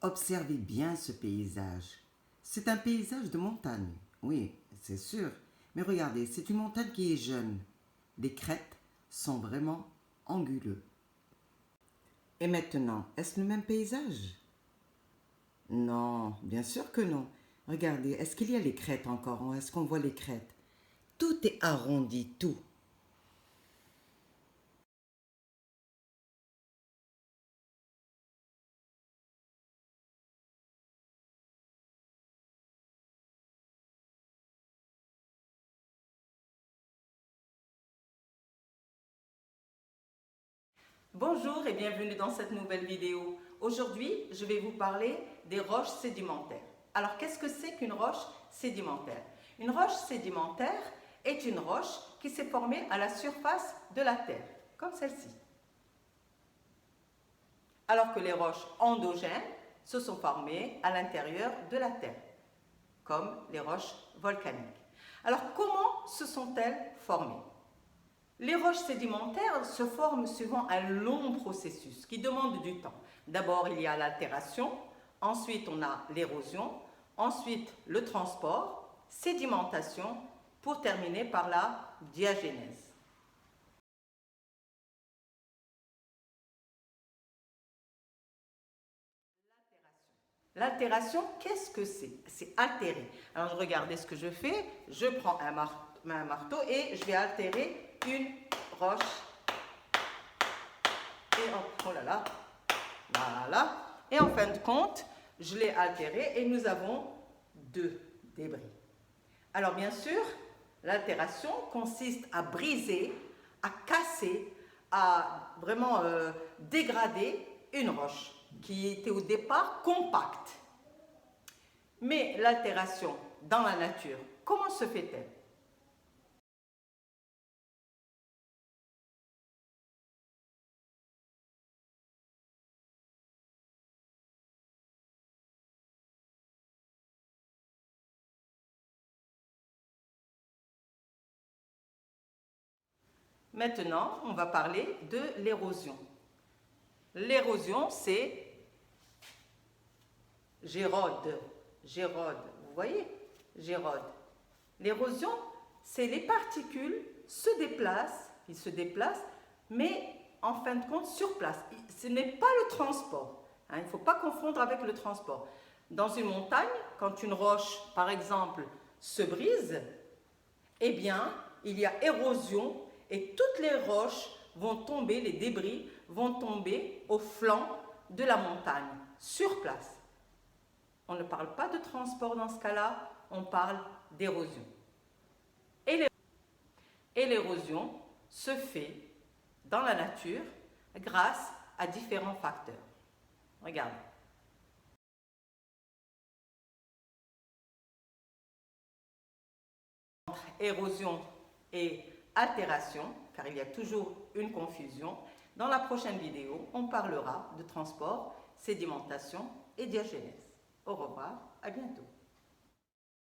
Observez bien ce paysage. C'est un paysage de montagne, oui, c'est sûr. Mais regardez, c'est une montagne qui est jeune. Les crêtes sont vraiment anguleux. Et maintenant, est-ce le même paysage? Non, bien sûr que non. Regardez, est-ce qu'il y a les crêtes encore? Est-ce qu'on voit les crêtes? Tout est arrondi, tout. Bonjour et bienvenue dans cette nouvelle vidéo. Aujourd'hui, je vais vous parler des roches sédimentaires. Alors, qu'est-ce que c'est qu'une roche sédimentaire? Une roche sédimentaire est une roche qui s'est formée à la surface de la Terre, comme celle-ci. Alors que les roches endogènes se sont formées à l'intérieur de la Terre, comme les roches volcaniques. Alors, comment se sont-elles formées? Les roches sédimentaires se forment suivant un long processus qui demande du temps. D'abord, il y a l'altération, ensuite on a l'érosion, ensuite le transport, sédimentation, pour terminer par la diagénèse. L'altération, qu'est-ce que c'est? C'est altérer. Alors regardez ce que je fais, je prends un marteau et je vais altérer une roche. Et oh là là, voilà. Et en fin de compte, je l'ai altéré et nous avons deux débris. Alors bien sûr, l'altération consiste à briser, à casser, à vraiment dégrader une roche qui était au départ compacte. Mais l'altération dans la nature, comment se fait-elle? Maintenant, on va parler de l'érosion. L'érosion, c'est gérode. Gérode, vous voyez? Gérode. L'érosion, c'est les particules ils se déplacent, mais en fin de compte sur place. Ce n'est pas le transport. Il ne faut pas confondre avec le transport. Dans une montagne, quand une roche, par exemple, se brise, eh bien, il y a érosion et toutes les roches vont tomber, les débris vont tomber au flanc de la montagne, sur place. On ne parle pas de transport dans ce cas-là, on parle d'érosion. Et l'érosion se fait dans la nature grâce à différents facteurs. Regarde. Entre érosion et altération, car il y a toujours une confusion, dans la prochaine vidéo, on parlera de transport, sédimentation et diagénèse. Au revoir, à bientôt.